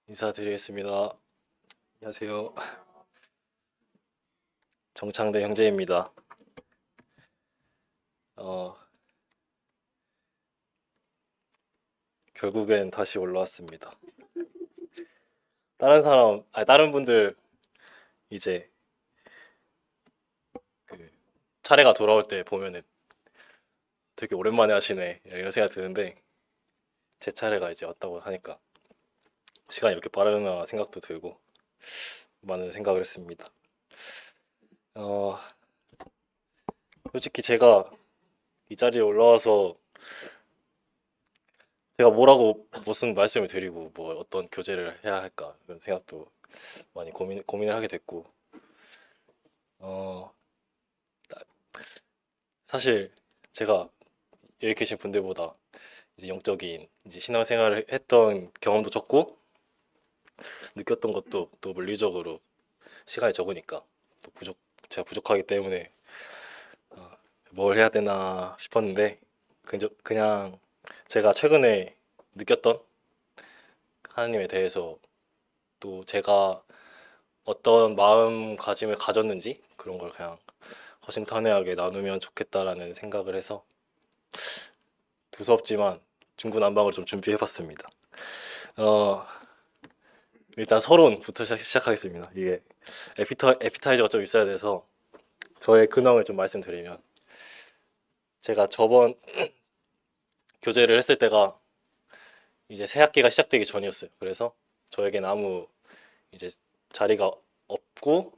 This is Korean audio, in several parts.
인사드리겠습니다. 안녕하세요. 정창대 형제입니다. 어, 결국엔 다시 올라왔습니다. 다른 분들 이제 그 차례가 돌아올 때 보면은 되게 오랜만에 하시네 이런 생각 드는데 제 차례가 이제 왔다고 하니까 시간이 이렇게 빠르나 생각도 들고 많은 생각을 했습니다. 어, 솔직히 제가 이 자리에 올라와서 제가 뭐라고 무슨 말씀을 드리고 뭐 어떤 교제를 해야 할까 이런 생각도 많이 고민을 하게 됐고 어, 사실 제가 여기 계신 분들보다 이제 영적인 이제 신앙생활을 했던 경험도 적고 느꼈던 것도 또 물리적으로 시간이 적으니까 또 제가 부족하기 때문에 어, 뭘 해야 되나 싶었는데 그냥 제가 최근에 느꼈던 하나님에 대해서 또 제가 어떤 마음가짐을 가졌는지 그런 걸 그냥 허심탄회하게 나누면 좋겠다라는 생각을 해서 두서없지만 중구난방을 좀 준비해봤습니다. 어, 일단 서론부터 시작하겠습니다. 이게 에피타이저가 좀 있어야 돼서 저의 근황을 좀 말씀드리면 제가 저번 교제를 했을 때가 이제 새 학기가 시작되기 전이었어요. 그래서 저에겐 아무 이제 자리가 없고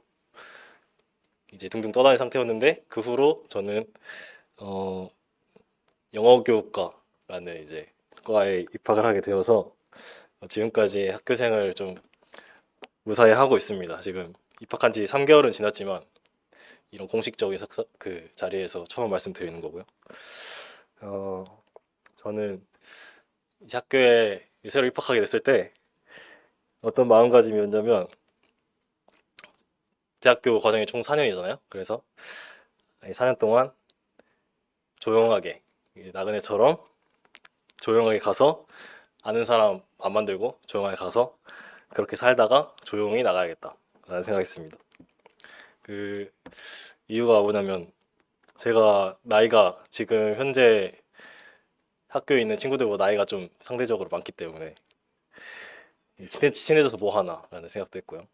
이제 둥둥 떠다닌 상태였는데 그 후로 저는 어, 영어교육과라는 이제 과에 입학을 하게 되어서 지금까지 학교생을 좀 무사히 하고 있습니다. 지금 입학한 지 3개월은 지났지만 이런 공식적인 그 자리에서 처음 말씀드리는 거고요. 저는 이제 학교에 새로 입학하게 됐을 때 어떤 마음가짐이었냐면 대학교 과정이 총 4년이잖아요. 그래서 4년 동안 조용하게 나그네처럼 조용하게 가서 아는 사람 안 만들고 조용하게 가서 그렇게 살다가 조용히 나가야겠다라는 생각했습니다. 그 이유가 뭐냐면 제가 나이가 지금 현재 학교에 있는 친구들보다 나이가 좀 상대적으로 많기 때문에 친해져서 뭐 하나라는 생각도 했고요.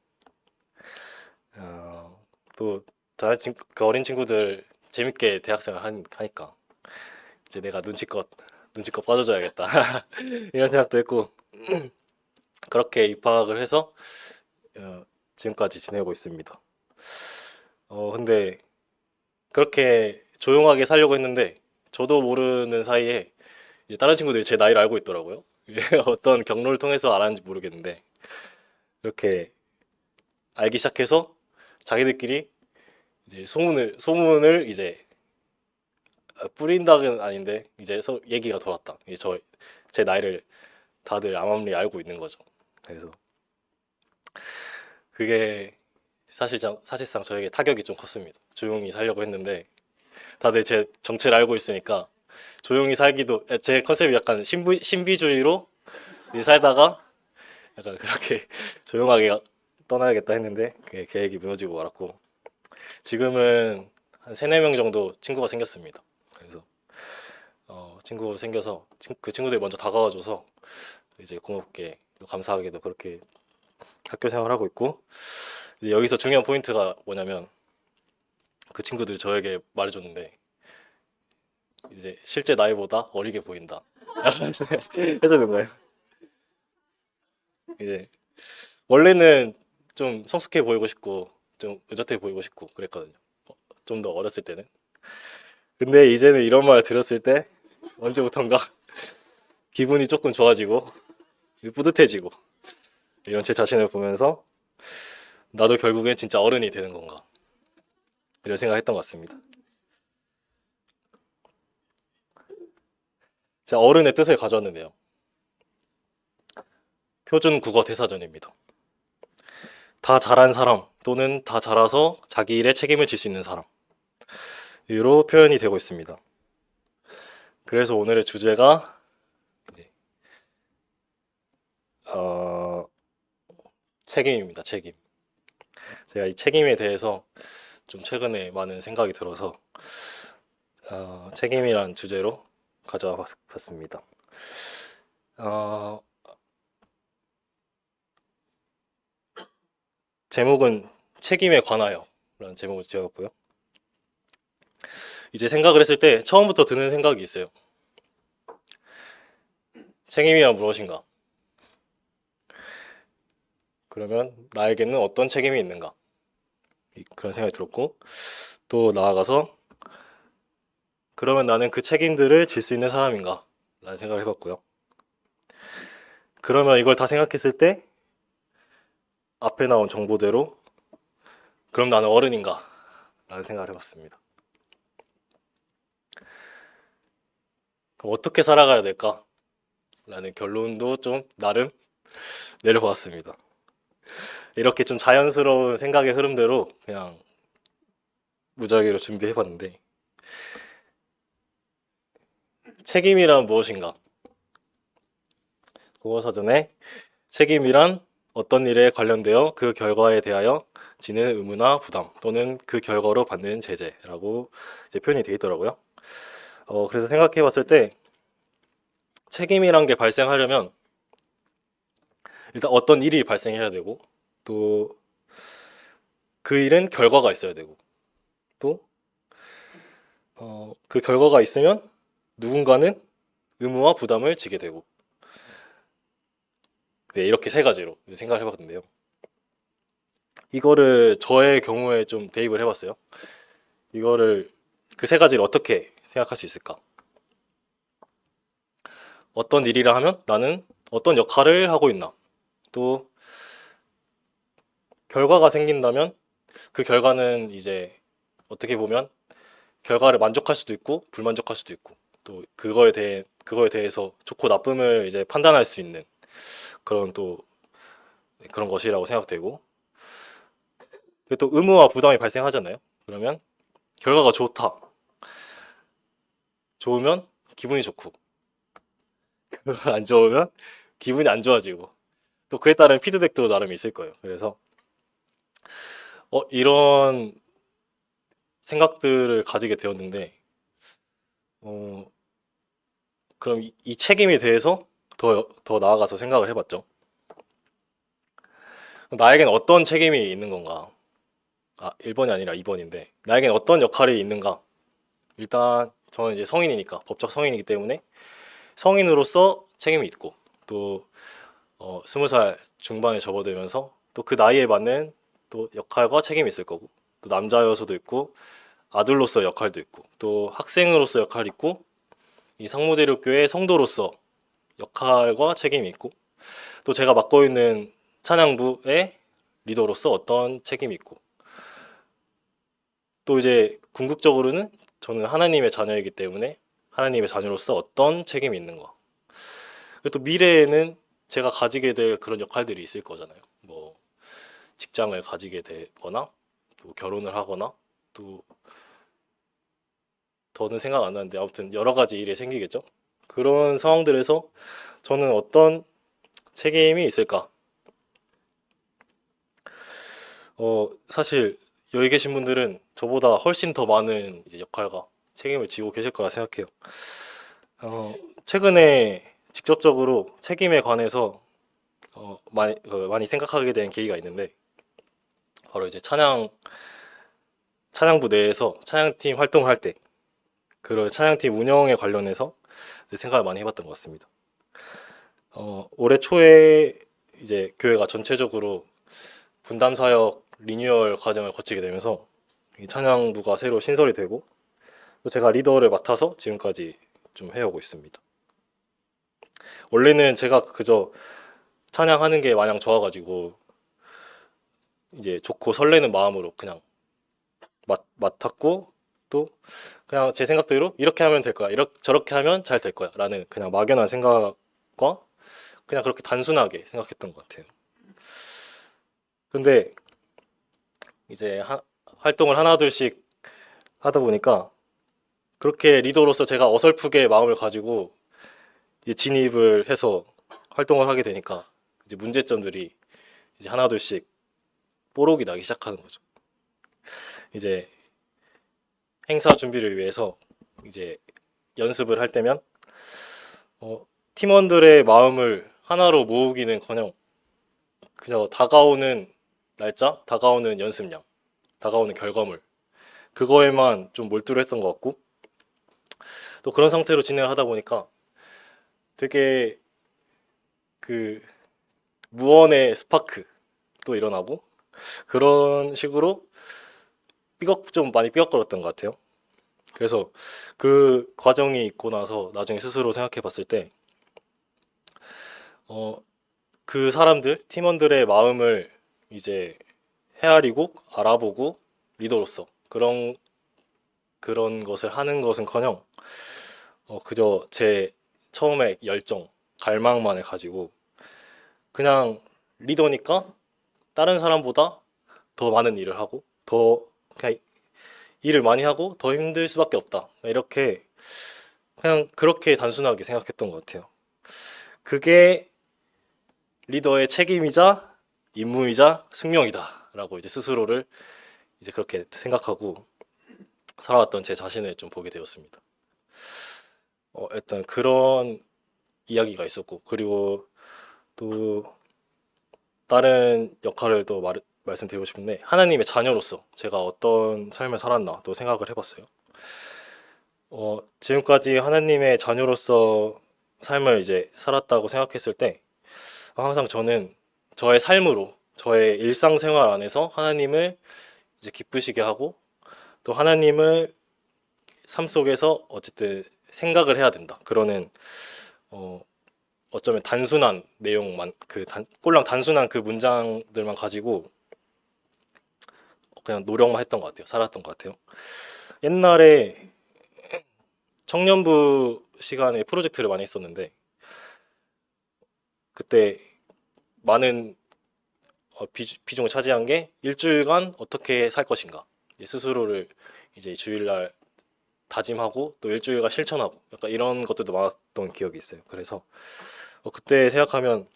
또 다른 그 어린 친구들 재밌게 대학생활 하니까 이제 내가 눈치껏 빠져줘야겠다 이런 생각도 했고 그렇게 입학을 해서 지금까지 지내고 있습니다. 근데 그렇게 조용하게 살려고 했는데 저도 모르는 사이에 이제 다른 친구들이 제 나이를 알고 있더라고요. 어떤 경로를 통해서 알았는지 모르겠는데 그렇게 알기 시작해서 자기들끼리 이제 소문을 이제 뿌린다는 아닌데 이제 얘기가 돌았다. 이제 제 나이를 다들 암암리 알고 있는 거죠. 그래서 그게 사실상 저에게 타격이 좀 컸습니다. 조용히 살려고 했는데 다들 제 정체를 알고 있으니까 조용히 살기도 제 컨셉이 약간 신비주의로 살다가 약간 그렇게 조용하게 떠나야겠다 했는데 그게 계획이 무너지고 말았고 지금은 한 3, 4명 정도 친구가 생겼습니다. 그래서 친구가 생겨서 그 친구들이 먼저 다가와줘서 이제 고맙게 감사하게도 그렇게 학교 생활하고 있고 이제 여기서 중요한 포인트가 뭐냐면 그 친구들이 저에게 말해줬는데 이제 실제 나이보다 어리게 보인다. 약간 해주는 거예요. 이제 원래는 좀 성숙해 보이고 싶고 좀 의젓해 보이고 싶고 그랬거든요. 좀 더 어렸을 때는. 근데 이제는 이런 말 들었을 때 언제부턴가 기분이 조금 좋아지고 뿌듯해지고 이런 제 자신을 보면서 나도 결국엔 진짜 어른이 되는 건가 이런 생각을 했던 것 같습니다. 제가 어른의 뜻을 가져왔는데요. 표준 국어 대사전입니다. 다 잘한 사람 또는 다 잘해서 자기 일에 책임을 질 수 있는 사람으로 표현이 되고 있습니다. 그래서 오늘의 주제가 책임입니다. 책임. 제가 이 책임에 대해서 좀 최근에 많은 생각이 들어서 책임이란 주제로 가져와 봤습니다. 제목은 책임에 관하여 라는 제목을 지어봤고요. 이제 생각을 했을 때 처음부터 드는 생각이 있어요. 책임이란 무엇인가? 그러면 나에게는 어떤 책임이 있는가? 그런 생각이 들었고, 또 나아가서 그러면 나는 그 책임들을 질 수 있는 사람인가? 라는 생각을 해봤고요. 그러면 이걸 다 생각했을 때 앞에 나온 정보대로 그럼 나는 어른인가? 라는 생각을 해봤습니다. 그럼 어떻게 살아가야 될까? 라는 결론도 좀 나름 내려보았습니다. 이렇게 좀 자연스러운 생각의 흐름대로 그냥 무작위로 준비해봤는데, 책임이란 무엇인가? 국어사전에 책임이란 어떤 일에 관련되어 그 결과에 대하여 지는 의무나 부담 또는 그 결과로 받는 제재라고 이제 표현이 되어 있더라고요. 그래서 생각해 봤을 때 책임이란 게 발생하려면 일단 어떤 일이 발생해야 되고, 또 그 일은 결과가 있어야 되고, 또 그 결과가 있으면 누군가는 의무와 부담을 지게 되고, 네, 이렇게 세 가지로 생각을 해봤는데요. 이거를 저의 경우에 좀 대입을 해봤어요. 이거를 그 세 가지를 어떻게 생각할 수 있을까? 어떤 일이라 하면 나는 어떤 역할을 하고 있나? 또 결과가 생긴다면 그 결과는 이제 어떻게 보면 결과를 만족할 수도 있고 불만족할 수도 있고, 또 그거에 대해서 좋고 나쁨을 이제 판단할 수 있는 그런 또 그런 것이라고 생각되고, 또 의무와 부담이 발생하잖아요. 그러면 결과가 좋으면 기분이 좋고, 결과가 안 좋으면 기분이 안 좋아지고, 또 그에 따른 피드백도 나름 있을 거예요. 그래서 이런 생각들을 가지게 되었는데, 어, 그럼 이 책임에 대해서 더 나아가서 생각을 해봤죠. 나에겐 어떤 책임이 있는 건가? 1번이 아니라 2번인데, 나에겐 어떤 역할이 있는가? 일단, 저는 이제 성인이니까, 법적 성인이기 때문에, 성인으로서 책임이 있고, 또, 20살 중반에 접어들면서, 또 그 나이에 맞는 또 역할과 책임이 있을 거고, 또 남자여서도 있고, 아들로서 역할도 있고, 또 학생으로서 역할이 있고, 이 상무대륙교회 성도로서 역할과 책임이 있고, 또 제가 맡고 있는 찬양부의 리더로서 어떤 책임이 있고, 또 이제 궁극적으로는 저는 하나님의 자녀이기 때문에 하나님의 자녀로서 어떤 책임이 있는가. 그리고 또 미래에는 제가 가지게 될 그런 역할들이 있을 거잖아요. 뭐 직장을 가지게 되거나, 또 결혼을 하거나, 또 더는 생각 안 나는데 아무튼 여러 가지 일이 생기겠죠. 그런 상황들에서 저는 어떤 책임이 있을까? 사실 여기 계신 분들은 저보다 훨씬 더 많은 이제 역할과 책임을 지고 계실 거라 생각해요. 최근에 직접적으로 책임에 관해서 많이 생각하게 된 계기가 있는데, 바로 이제 찬양부 내에서 찬양팀 활동을 할 때, 그런 찬양팀 운영에 관련해서 생각을 많이 해봤던 것 같습니다. 올해 초에 이제 교회가 전체적으로 분담 사역 리뉴얼 과정을 거치게 되면서 이 찬양부가 새로 신설이 되고, 또 제가 리더를 맡아서 지금까지 좀 해오고 있습니다. 원래는 제가 그저 찬양하는 게 마냥 좋아가지고 이제 좋고 설레는 마음으로 그냥 맡았고, 또 그냥 제 생각대로 이렇게 하면 될 거야, 저렇게 하면 잘 될 거야 라는 그냥 막연한 생각과 그냥 그렇게 단순하게 생각했던 것 같아요. 근데 이제 활동을 하나둘씩 하다 보니까 그렇게 리더로서 제가 어설프게 마음을 가지고 진입을 해서 활동을 하게 되니까 이제 문제점들이 이제 하나둘씩 뽀록이 나기 시작하는 거죠. 이제 행사 준비를 위해서 이제 연습을 할 때면 팀원들의 마음을 하나로 모으기는커녕 그냥 다가오는 날짜, 다가오는 연습량, 다가오는 결과물 그거에만 좀 몰두를 했던 것 같고, 또 그런 상태로 진행을 하다 보니까 되게 그 무언의 스파크도 일어나고 그런 식으로 좀 많이 삐걱거렸던 것 같아요. 그래서 그 과정이 있고 나서 나중에 스스로 생각해 봤을 때 그 사람들, 팀원들의 마음을 이제 헤아리고 알아보고 리더로서 그런 것을 하는 것은커녕 그저 제 처음에 열정, 갈망만 해가지고 그냥 리더니까 다른 사람보다 더 많은 일을 하고 더 그냥 일을 많이 하고 더 힘들 수밖에 없다. 이렇게 그냥 그렇게 단순하게 생각했던 것 같아요. 그게 리더의 책임이자 임무이자 숙명이다라고 이제 스스로를 이제 그렇게 생각하고 살아왔던 제 자신을 좀 보게 되었습니다. 일단 그런 이야기가 있었고, 그리고 또 다른 역할을 또 말씀드리고 싶은데, 하나님의 자녀로서 제가 어떤 삶을 살았나 또 생각을 해봤어요. 지금까지 하나님의 자녀로서 삶을 이제 살았다고 생각했을 때 항상 저는 저의 삶으로, 저의 일상생활 안에서 하나님을 이제 기쁘시게 하고, 또 하나님을 삶 속에서 어쨌든 생각을 해야 된다. 그러는 어쩌면 단순한 내용만, 꼴랑 단순한 그 문장들만 가지고 그냥 노력만 했던 것 같아요. 살았던 것 같아요. 옛날에 청년부 시간에 프로젝트를 많이 했었는데, 그때 많은 비중을 차지한 게 일주일간 어떻게 살 것인가, 스스로를 이제 주일날 다짐하고 또 일주일간 실천하고 약간 이런 것들도 많았던 기억이 있어요. 그래서 그때 생각하면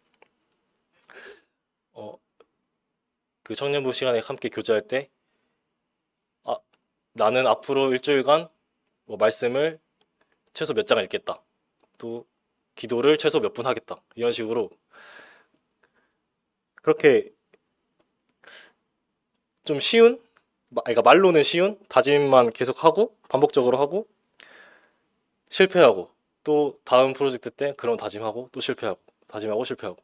그 청년부 시간에 함께 교제할 때 나는 앞으로 일주일간 뭐 말씀을 최소 몇 장을 읽겠다, 또 기도를 최소 몇 분 하겠다, 이런 식으로 그렇게 좀 쉬운, 그러니까 말로는 쉬운 다짐만 계속하고 반복적으로 하고 실패하고 또 다음 프로젝트 때 그런 다짐하고 또 실패하고 다짐하고 실패하고,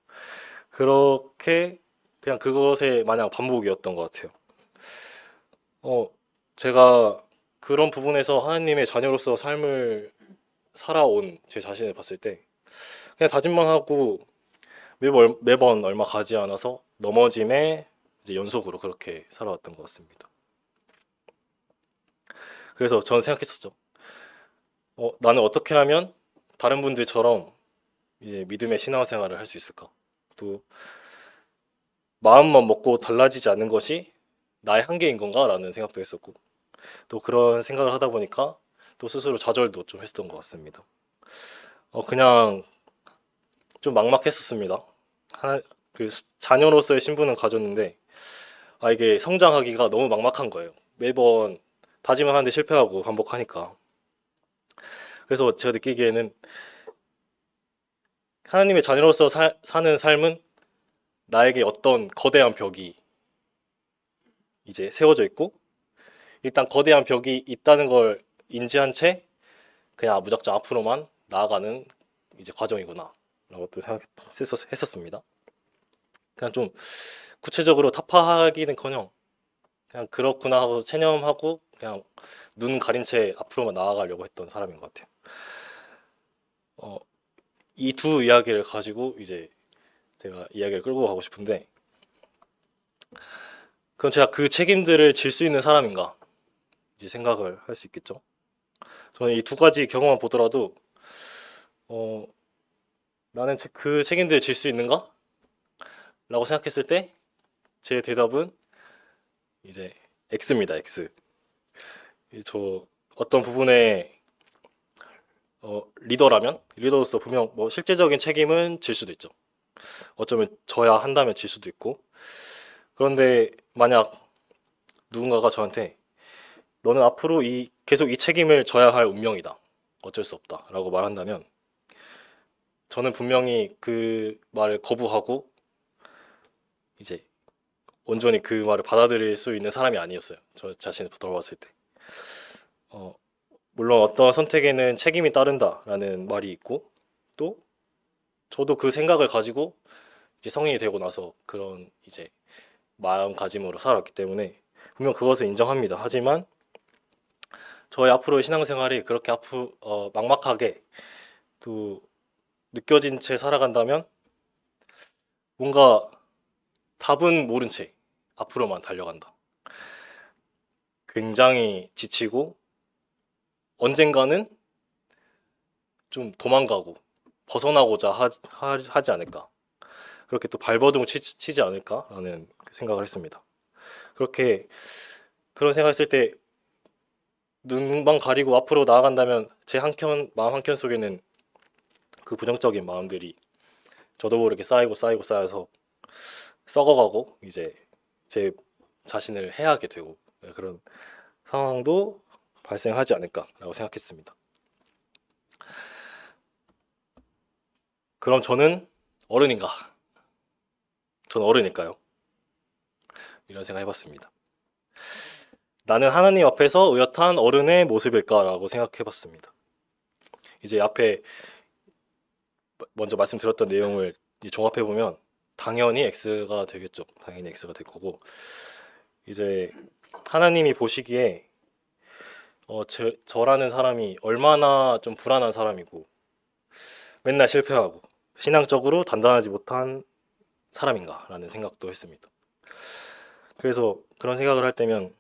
그렇게 그냥 그것에 마냥 반복이었던 것 같아요. 제가 그런 부분에서 하나님의 자녀로서 삶을 살아온 제 자신을 봤을 때 그냥 다짐만 하고 매번 얼마 가지 않아서 넘어짐의 이제 연속으로 그렇게 살아왔던 것 같습니다. 그래서 저는 생각했었죠. 나는 어떻게 하면 다른 분들처럼 이제 믿음의 신앙생활을 할 수 있을까? 또 마음만 먹고 달라지지 않는 것이 나의 한계인 건가라는 생각도 했었고, 또 그런 생각을 하다 보니까 또 스스로 좌절도 좀 했었던 것 같습니다. 그냥 좀 막막했었습니다. 그 자녀로서의 신분은 가졌는데 이게 성장하기가 너무 막막한 거예요. 매번 다짐을 하는데 실패하고 반복하니까. 그래서 제가 느끼기에는 하나님의 자녀로서 사는 삶은 나에게 어떤 거대한 벽이 이제 세워져 있고, 일단 거대한 벽이 있다는 걸 인지한 채 그냥 무작정 앞으로만 나아가는 이제 과정이구나 라고 또 생각했었습니다. 그냥 좀 구체적으로 타파하기는커녕 그냥 그렇구나 하고 체념하고 그냥 눈 가린 채 앞으로만 나아가려고 했던 사람인 것 같아요. 이 두 이야기를 가지고 이제 제가 이야기를 끌고 가고 싶은데, 그럼 제가 그 책임들을 질 수 있는 사람인가 이제 생각을 할 수 있겠죠. 저는 이 두 가지 경험만 보더라도 나는 그 책임들을 질 수 있는가? 라고 생각했을 때 제 대답은 이제 X입니다. X. 저 어떤 부분에 리더로서 분명 뭐 실제적인 책임은 질 수도 있죠. 어쩌면 져야 한다면 질 수도 있고. 그런데 만약 누군가가 저한테 너는 앞으로 계속 이 책임을 져야 할 운명이다. 어쩔 수 없다. 라고 말한다면 저는 분명히 그 말을 거부하고 이제 온전히 그 말을 받아들일 수 있는 사람이 아니었어요. 저 자신을 돌아봤을 때. 어, 물론 어떤 선택에는 책임이 따른다라는 말이 있고 또 저도 그 생각을 가지고 이제 성인이 되고 나서 그런 이제 마음가짐으로 살았기 때문에 분명 그것을 인정합니다. 하지만 저의 앞으로의 신앙생활이 그렇게 막막하게 또 느껴진 채 살아간다면 뭔가 답은 모른 채 앞으로만 달려간다. 굉장히 지치고 언젠가는 좀 도망가고 벗어나고자 하지 않을까. 그렇게 또 발버둥 치지 않을까라는 생각을 했습니다. 그런 생각했을 때 눈만 가리고 앞으로 나아간다면 제 마음 한켠 속에는 그 부정적인 마음들이 저도 모르게 쌓여서 썩어가고 이제 제 자신을 해하게 되고 그런 상황도 발생하지 않을까라고 생각했습니다. 그럼 저는 어른인가? 저는 어른일까요? 이런 생각 해봤습니다. 나는 하나님 앞에서 의젓한 어른의 모습일까라고 생각해봤습니다. 이제 앞에 먼저 말씀드렸던 내용을 종합해보면 당연히 X가 되겠죠. 당연히 X가 될 거고 이제 하나님이 보시기에 저라는 사람이 얼마나 좀 불안한 사람이고 맨날 실패하고 신앙적으로 단단하지 못한 사람인가라는 생각도 했습니다. 그래서 그런 생각을 할 때면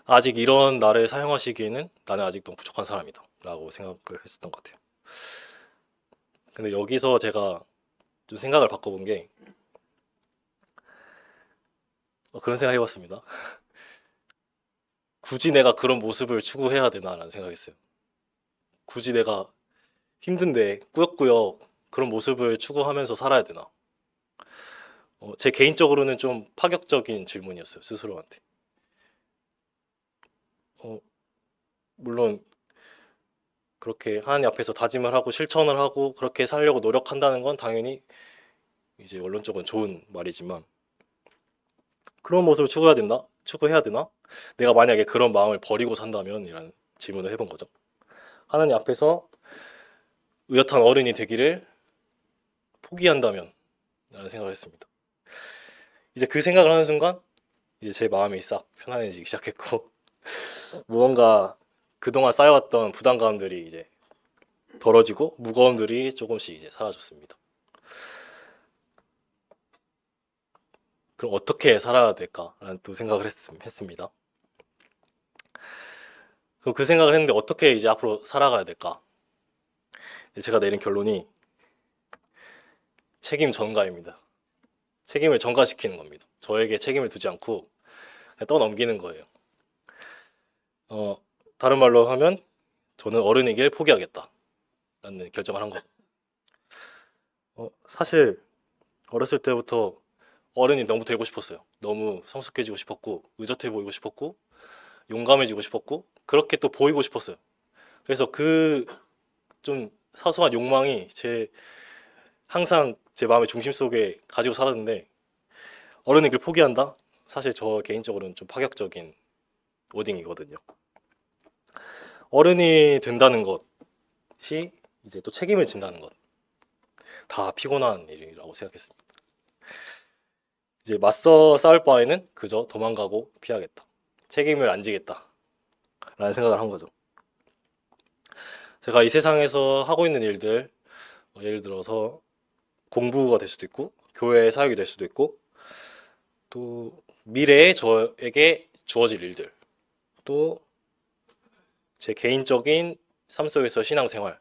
아직 이런 나를 사용하시기에는 나는 아직 너무 부족한 사람이다 라고 생각을 했었던 것 같아요. 근데 여기서 제가 좀 생각을 바꿔본 게 그런 생각 해봤습니다. 굳이 내가 그런 모습을 추구해야 되나라는 생각했어요. 굳이 내가 힘든데 꾸역꾸역 그런 모습을 추구하면서 살아야 되나? 제 개인적으로는 좀 파격적인 질문이었어요. 스스로한테. 물론 그렇게 하나님 앞에서 다짐을 하고 실천을 하고 그렇게 살려고 노력한다는 건 당연히 이제 원론적으로 좋은 말이지만 그런 모습을 추구해야 되나? 내가 만약에 그런 마음을 버리고 산다면 이라는 질문을 해본 거죠. 하나님 앞에서 의젓한 어른이 되기를 포기한다면 라는 생각을 했습니다. 이제 그 생각을 하는 순간 이제 제 마음이 싹 편안해지기 시작했고 무언가 그동안 쌓여왔던 부담감들이 이제 덜어지고 무거움들이 조금씩 이제 사라졌습니다. 그럼 어떻게 살아야 될까라는 또 생각을 했습니다. 그럼 그 생각을 했는데 어떻게 이제 앞으로 살아가야 될까? 제가 내린 결론이 책임 전가입니다. 책임을 전가시키는 겁니다. 저에게 책임을 두지 않고 그냥 떠넘기는 거예요. 다른 말로 하면 저는 어른이길 포기하겠다 라는 결정을 한 거예요. 사실 어렸을 때부터 어른이 너무 되고 싶었어요. 너무 성숙해지고 싶었고 의젓해 보이고 싶었고 용감해지고 싶었고 그렇게 또 보이고 싶었어요. 그래서 그 좀 사소한 욕망이 항상 제 마음의 중심 속에 가지고 살았는데 어른이길 포기한다? 사실 저 개인적으로는 좀 파격적인 워딩이거든요. 어른이 된다는 것이 이제 또 책임을 진다는 것. 다 피곤한 일이라고 생각했습니다. 이제 맞서 싸울 바에는 그저 도망가고 피하겠다. 책임을 안 지겠다. 라는 생각을 한 거죠. 제가 이 세상에서 하고 있는 일들, 예를 들어서 공부가 될 수도 있고, 교회 사역이 될 수도 있고, 또 미래에 저에게 주어질 일들, 또 제 개인적인 삶 속에서 신앙생활,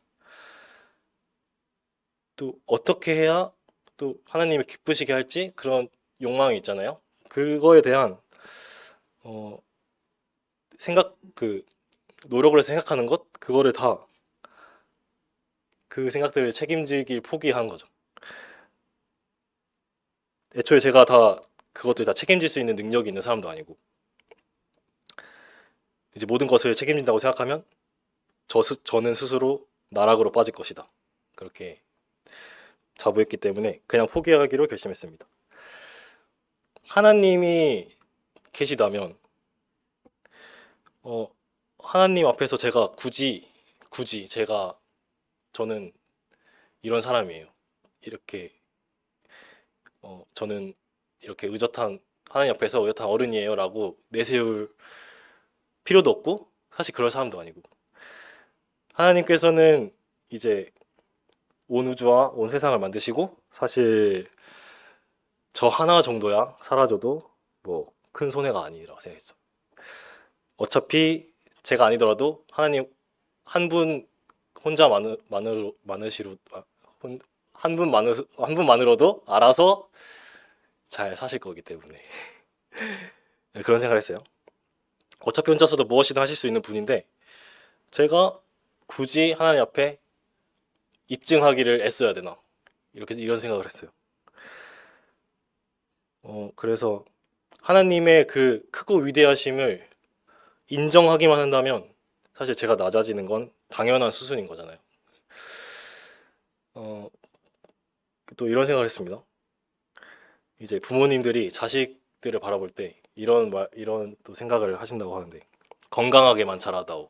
또 어떻게 해야 또 하나님이 기쁘시게 할지 그런 욕망이 있잖아요. 그거에 대한 노력을 해서 생각하는 것, 그거를 다 그 생각들을 책임지길 포기한 거죠. 애초에 제가 다 그것들 다 책임질 수 있는 능력이 있는 사람도 아니고 이제 모든 것을 책임진다고 생각하면 저는 스스로 나락으로 빠질 것이다. 그렇게 자부했기 때문에 그냥 포기하기로 결심했습니다. 하나님이 계시다면 하나님 앞에서 제가 굳이 저는 이런 사람이에요. 이렇게 저는 이렇게 하나님 앞에서 의젓한 어른이에요라고 내세울 필요도 없고 사실 그럴 사람도 아니고 하나님께서는 이제 온 우주와 온 세상을 만드시고 사실 저 하나 정도야 사라져도 뭐 큰 손해가 아니라고 생각했죠. 어차피 제가 아니더라도 하나님 한 분 혼자 많으시로 한 분만으로도 알아서 잘 사실 거기 때문에 네, 그런 생각을 했어요. 어차피 혼자서도 무엇이든 하실 수 있는 분인데 제가 굳이 하나님 앞에 입증하기를 애써야 되나 이런 생각을 했어요. 그래서 하나님의 그 크고 위대하심을 인정하기만 한다면 사실 제가 낮아지는 건 당연한 수순인 거잖아요. 또 이런 생각을 했습니다. 이제 부모님들이 자식들을 바라볼 때 이런 또 생각을 하신다고 하는데 건강하게만 자라다오,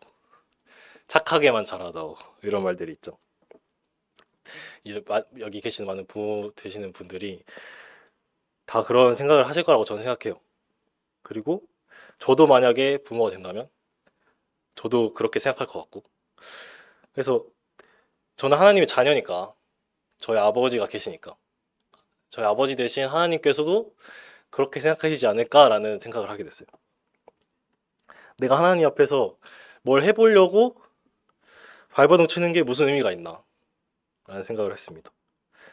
착하게만 자라다오 이런 말들이 있죠. 여기 계시는 많은 부모 되시는 분들이 다 그런 생각을 하실 거라고 저는 생각해요. 그리고 저도 만약에 부모가 된다면 저도 그렇게 생각할 것 같고 그래서 저는 하나님의 자녀니까 저희 아버지가 계시니까 저희 아버지 대신 하나님께서도 그렇게 생각하시지 않을까라는 생각을 하게 됐어요. 내가 하나님 앞에서 뭘 해보려고 발버둥 치는 게 무슨 의미가 있나 라는 생각을 했습니다.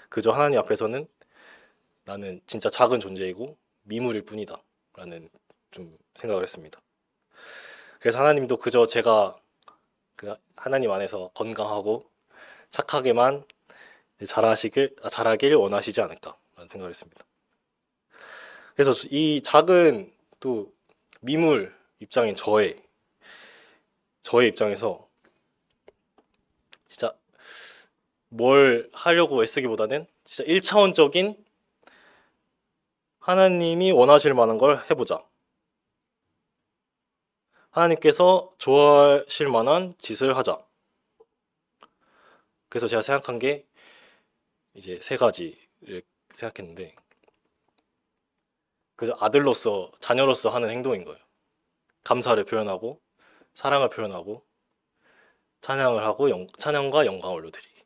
그저 하나님 앞에서는 나는 진짜 작은 존재이고 미물일 뿐이다 라는 좀 생각을 했습니다. 그래서 하나님도 그저 제가 그 하나님 안에서 건강하고 착하게만 자라길 원하시지 않을까 라는 생각을 했습니다. 그래서 이 작은 또 미물 입장인 저의 입장에서 진짜 뭘 하려고 애쓰기보다는 진짜 1차원적인 하나님이 원하실 만한 걸 해보자. 하나님께서 좋아하실 만한 짓을 하자. 그래서 제가 생각한 게 이제 3가지를 생각했는데 그래서 아들로서 자녀로서 하는 행동인 거예요. 감사를 표현하고 사랑을 표현하고 찬양을 하고 찬양과 영광을 올려드리기.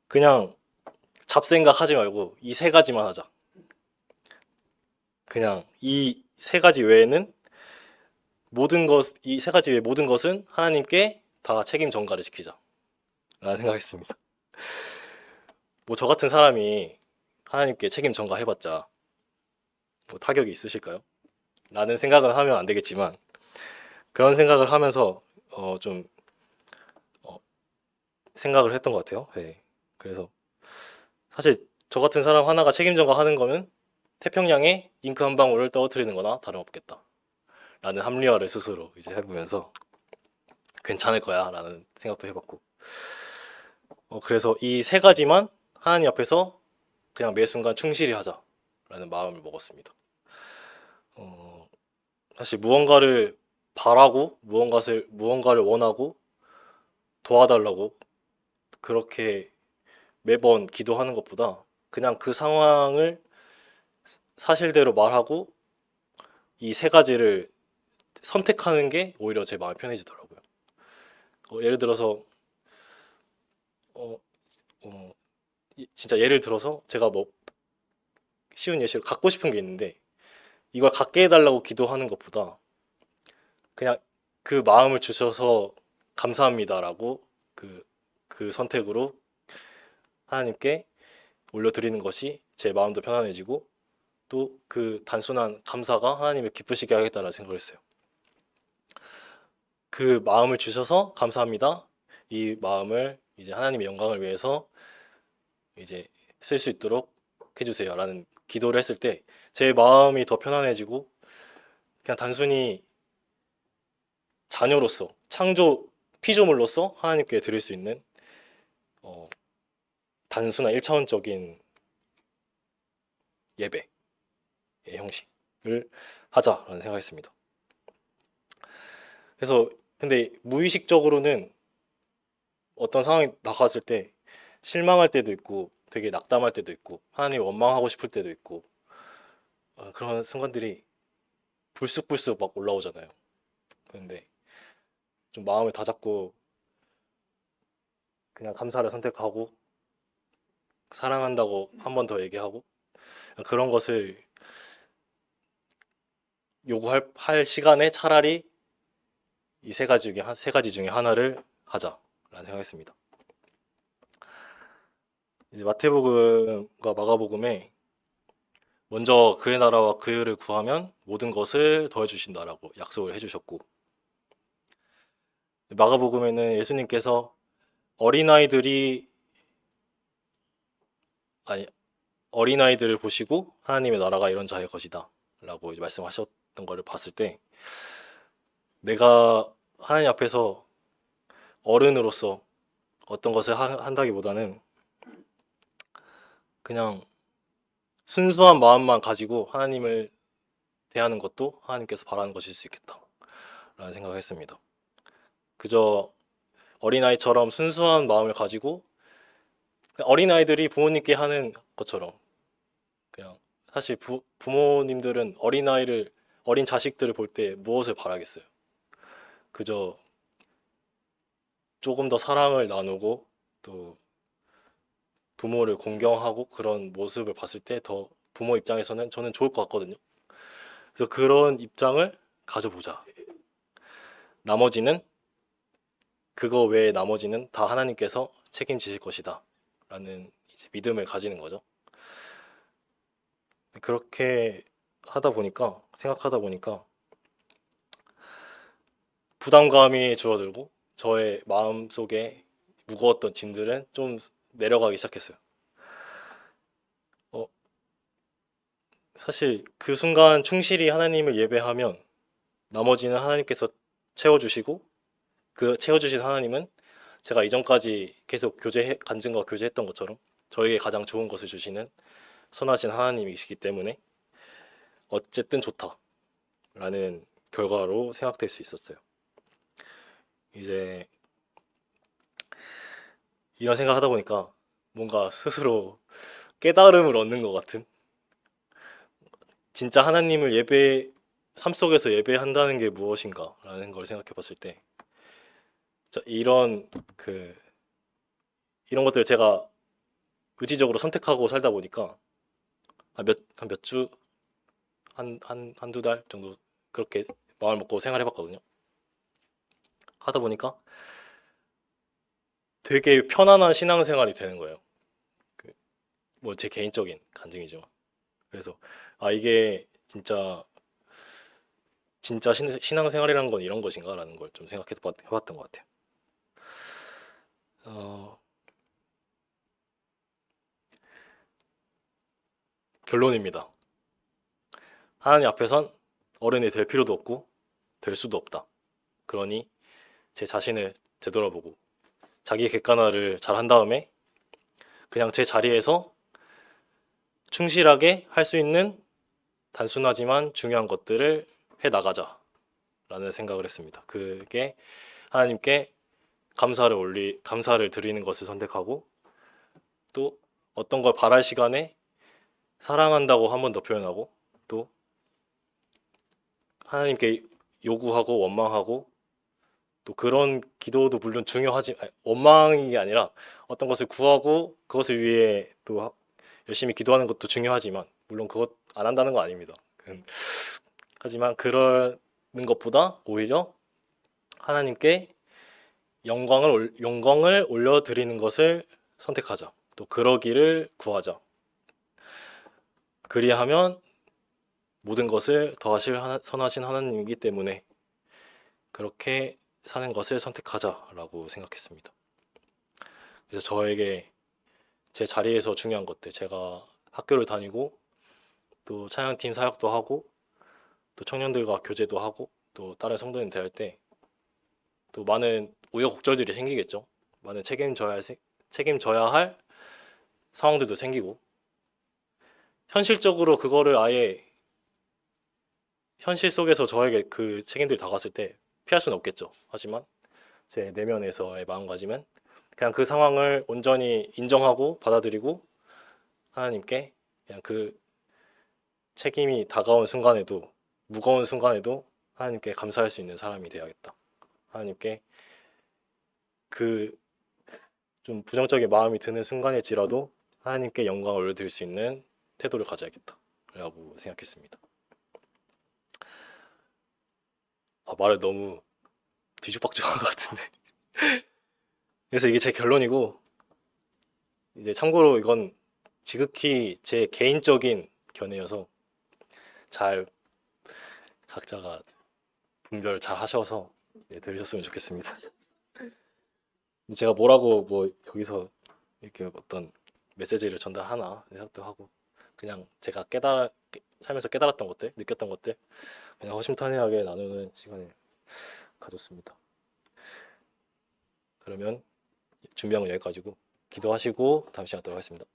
그냥 잡생각 하지 말고 이 3가지만 하자. 그냥 이 3가지 외에는 이 3가지 외의 모든 것은 하나님께 다 책임 전가를 시키자 라는 생각했습니다. 뭐 저 같은 사람이 하나님께 책임 전가 해봤자 뭐 타격이 있으실까요? 라는 생각은 하면 안 되겠지만 그런 생각을 하면서 좀 생각을 했던 것 같아요. 네. 그래서 사실 저 같은 사람 하나가 책임 전가하는 거면 태평양에 잉크 한 방울을 떨어뜨리는 거나 다름없겠다 라는 합리화를 스스로 이제 해보면서 괜찮을 거야 라는 생각도 해봤고 그래서 이 3가지만 하나님 앞에서 그냥 매 순간 충실히 하자 라는 마음을 먹었습니다. 사실 무언가를 바라고 무언가를 원하고 도와달라고 그렇게 매번 기도하는 것보다 그냥 그 상황을 사실대로 말하고 이 3가지를 선택하는 게 오히려 제 마음이 편해지더라고요. 예를 들어서 진짜 예를 들어서 제가 뭐 쉬운 예시로 갖고 싶은 게 있는데 이걸 갖게 해달라고 기도하는 것보다 그냥 그 마음을 주셔서 감사합니다라고 그 선택으로 하나님께 올려드리는 것이 제 마음도 편안해지고 또 그 단순한 감사가 하나님을 기쁘시게 하겠다라는 생각을 했어요. 그 마음을 주셔서 감사합니다. 이 마음을 이제 하나님의 영광을 위해서 이제 쓸 수 있도록 해주세요라는 기도를 했을 때 제 마음이 더 편안해지고 그냥 단순히 자녀로서 창조 피조물로서 하나님께 드릴 수 있는 어, 단순한 1차원적인 예배의 형식을 하자라는 생각했습니다. 그래서 근데 무의식적으로는 어떤 상황이 나갔을 때 실망할 때도 있고 되게 낙담할 때도 있고 하나님 원망하고 싶을 때도 있고 그런 순간들이 불쑥불쑥 막 올라오잖아요. 그런데 좀 마음을 다잡고 그냥 감사를 선택하고 사랑한다고 한 번 더 얘기하고 그런 것을 요구할 시간에 차라리 이 세 가지 중에 하나를 하자라는 생각했습니다. 이제 마태복음과 마가복음에 먼저 그의 나라와 그 의를 구하면 모든 것을 더해 주신다라고 약속을 해주셨고, 마가복음에는 예수님께서 어린아이들이 아니 어린아이들을 보시고 하나님의 나라가 이런 자의 것이다 라고 이제 말씀하셨던 거를 봤을 때 내가 하나님 앞에서 어른으로서 어떤 것을 한다기보다는 그냥 순수한 마음만 가지고 하나님을 대하는 것도 하나님께서 바라는 것일 수 있겠다 라는 생각을 했습니다. 그저 어린아이처럼 순수한 마음을 가지고 어린아이들이 부모님께 하는 것처럼 그냥 사실 부모님들은 어린 자식들을 볼 때 무엇을 바라겠어요? 그저 조금 더 사랑을 나누고 또 부모를 공경하고 그런 모습을 봤을 때 더 부모 입장에서는 저는 좋을 것 같거든요. 그래서 그런 입장을 가져보자. 나머지는 그거 외에 나머지는 다 하나님께서 책임지실 것이다 라는 이제 믿음을 가지는 거죠. 그렇게 생각하다 보니까 부담감이 줄어들고 저의 마음속에 무거웠던 짐들은 좀 내려가기 시작했어요. 사실 그 순간 충실히 하나님을 예배하면 나머지는 하나님께서 채워주시고 그 채워주신 하나님은 제가 이전까지 계속 간증과 교제했던 것처럼 저에게 가장 좋은 것을 주시는 선하신 하나님이시기 때문에 어쨌든 좋다라는 결과로 생각될 수 있었어요. 이제 이런 생각하다 보니까 뭔가 스스로 깨달음을 얻는 것 같은 진짜 하나님을 삶 속에서 예배한다는 게 무엇인가라는 걸 생각해 봤을 때 이런 것들을 제가 의지적으로 선택하고 살다 보니까 한두 달 정도 그렇게 마음을 먹고 생활해 봤거든요. 하다 보니까 되게 편안한 신앙생활이 되는 거예요. 뭐 제 개인적인 간증이죠. 그래서 이게 진짜 신앙생활이라는 건 이런 것인가라는 걸 좀 해봤던 것 같아요. 결론입니다. 하나님 앞에선 어른이 될 필요도 없고 될 수도 없다. 그러니 제 자신을 되돌아보고 자기 객관화를 잘 한 다음에 그냥 제 자리에서 충실하게 할 수 있는 단순하지만 중요한 것들을 해 나가자라는 생각을 했습니다. 그게 하나님께 감사를 드리는 것을 선택하고 또 어떤 걸 바랄 시간에 사랑한다고 한 번 더 표현하고 또 하나님께 요구하고 원망하고 또 그런 기도도 물론 원망이 아니라 어떤 것을 구하고 그것을 위해 또 열심히 기도하는 것도 중요하지만 물론 그것 안 한다는 거 아닙니다. 하지만 그러는 것보다 오히려 하나님께 영광을 올려드리는 것을 선택하자. 또 그러기를 구하자. 그리하면 모든 것을 더하실 선하신 하나님이기 때문에 그렇게 사는 것을 선택하자라고 생각했습니다. 그래서 저에게 제 자리에서 중요한 것들, 제가 학교를 다니고 또 찬양팀 사역도 하고 또 청년들과 교제도 하고 또 다른 성도님 대할 때 또 많은 우여곡절들이 생기겠죠. 많은 책임져야 할 상황들도 생기고 현실적으로 그거를 아예 현실 속에서 저에게 그 책임들이 다가왔을 때 피할 수는 없겠죠. 하지만 제 내면에서의 마음가짐은 그냥 그 상황을 온전히 인정하고 받아들이고 하나님께 그냥 그 책임이 다가온 순간에도 무거운 순간에도 하나님께 감사할 수 있는 사람이 되어야겠다. 하나님께 그 좀 부정적인 마음이 드는 순간일지라도 하나님께 영광을 올려드릴 수 있는 태도를 가져야겠다 라고 생각했습니다. 말을 너무 뒤죽박죽한 것 같은데 그래서 이게 제 결론이고 이제 참고로 이건 지극히 제 개인적인 견해여서 잘 각자가 분별 잘 하셔서 들으셨으면 좋겠습니다. 제가 뭐라고 뭐 여기서 이렇게 어떤 메시지를 전달하나 생각도 하고 그냥 제가 살면서 깨달았던 것들, 느꼈던 것들 그냥 허심탄회하게 나누는 시간을 가졌습니다. 그러면 준비한 건 여기까지고 기도하시고 다음 시간 또 하겠습니다.